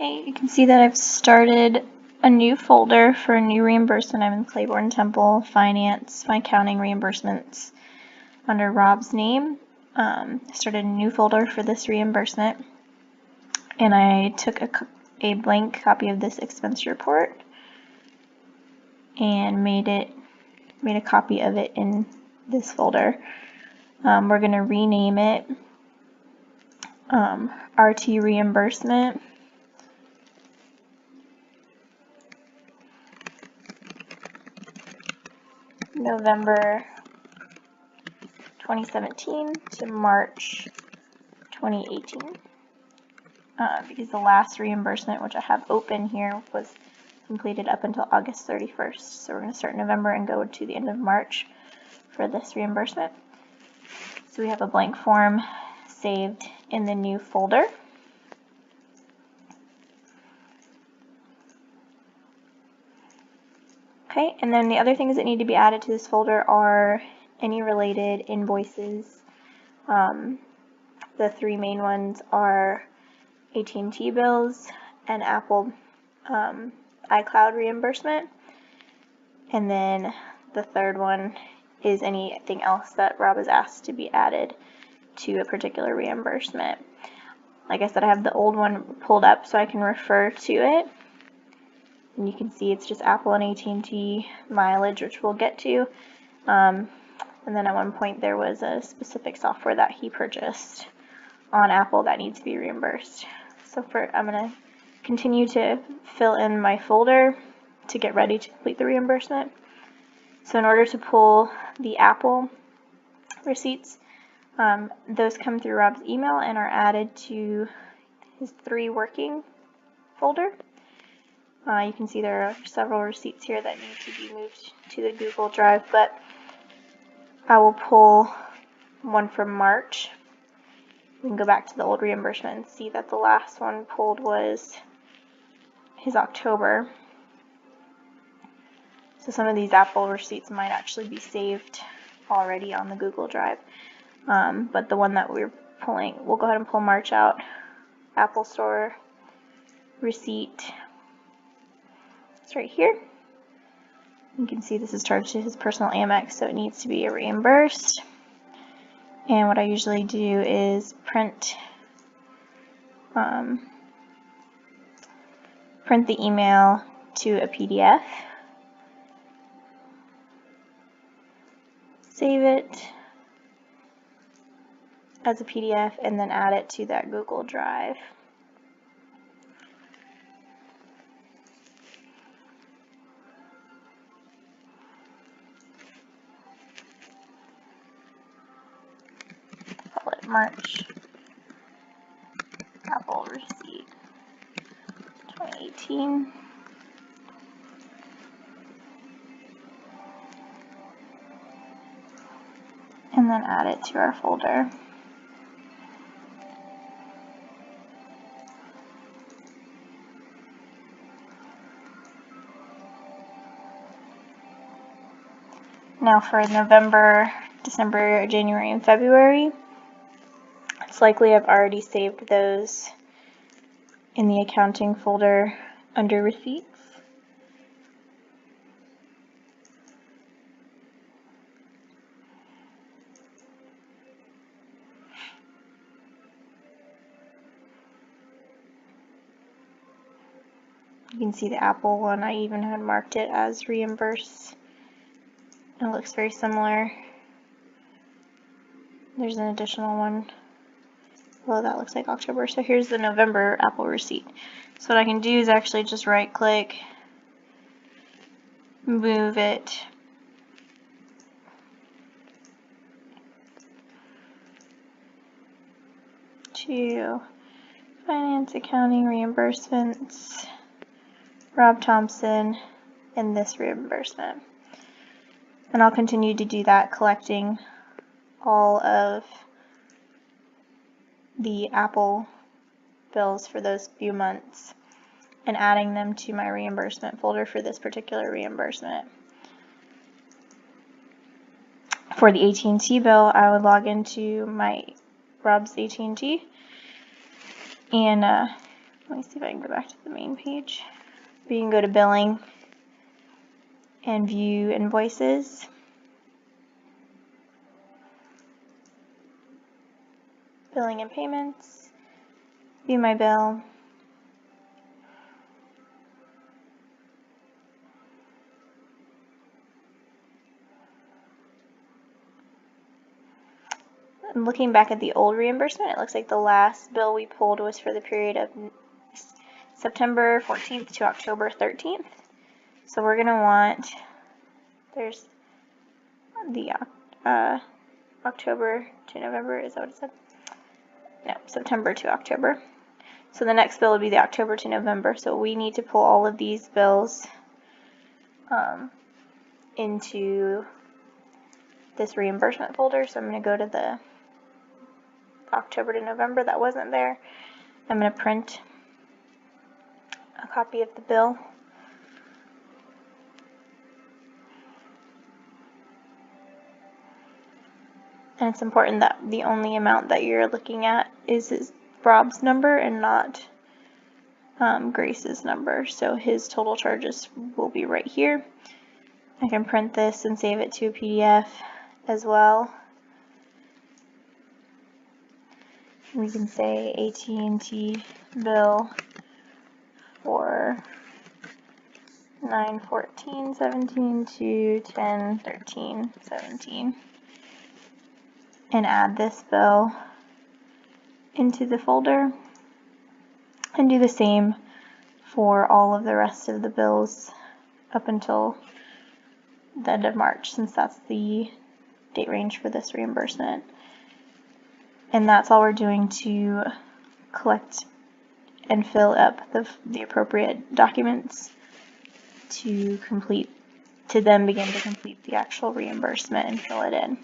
Okay, you can see that I've started a new folder for a new reimbursement. I'm in Claiborne Temple Finance, my accounting reimbursements under Rob's name. I started a new folder for this reimbursement, and I took a blank copy of this expense report and made a copy of it in this folder. We're going to rename it RT Reimbursement. November 2017 to March 2018, because the last reimbursement, which I have open here, was completed up until August 31st. So we're going to start November and go to the end of March for this reimbursement. So we have a blank form saved in the new folder. Okay, and then the other things that need to be added to this folder are any related invoices. The three main ones are AT&T bills and Apple iCloud reimbursement. And then the third one is anything else that Rob has asked to be added to a particular reimbursement. Like I said, I have the old one pulled up so I can refer to it. And you can see it's just Apple and AT&T mileage, which we'll get to. And then at one point there was a specific software that he purchased on Apple that needs to be reimbursed. So I'm going to continue to fill in my folder to get ready to complete the reimbursement. So in order to pull the Apple receipts, those come through Rob's email and are added to his 3 working folder. You can see there are several receipts here that need to be moved to the Google Drive, but I will pull one from March. We can go back to the old reimbursement and see that the last one pulled was his October. So some of these Apple receipts might actually be saved already on the Google Drive. But the one that we're pulling, we'll go ahead and pull March out. Apple Store receipt. It's right here. You can see this is charged to his personal Amex, so it needs to be reimbursed. And what I usually do is print the email to a PDF, save it as a PDF, and then add it to that Google Drive. Call it March Apple receipt 2018. And then add it to our folder. Now for November, December, January, and February, it's likely I've already saved those in the accounting folder under receipts. You can see the Apple one, I even had marked it as reimburse. It looks very similar. There's an additional one. Well, that looks like October. So here's the November Apple receipt. So what I can do is actually just right click, move it to Finance, Accounting, Reimbursements, Rob Thompson, and this reimbursement. And I'll continue to do that, collecting all of the Apple bills for those few months and adding them to my reimbursement folder for this particular reimbursement. For the AT&T bill, I would log into my Rob's AT&T and Let me see if I can go back to the main page. We can go to billing and view invoices. Billing and payments, view my bill. And looking back at the old reimbursement, it looks like the last bill we pulled was for the period of September 14th to October 13th. So we're going to want, there's the October to November, is that what it said? No, September to October. So the next bill would be the October to November. So we need to pull all of these bills into this reimbursement folder. So I'm going to go to the October to November that wasn't there. I'm going to print a copy of the bill. And it's important that the only amount that you're looking at is Rob's number and not Grace's number. So his total charges will be right here. I can print this and save it to a PDF as well. We can say AT&T bill for 9/14/17 to 10/13/17. And add this bill into the folder and do the same for all of the rest of the bills up until the end of March, since that's the date range for this reimbursement. And that's all we're doing to collect and fill up the appropriate documents to then begin to complete the actual reimbursement and fill it in.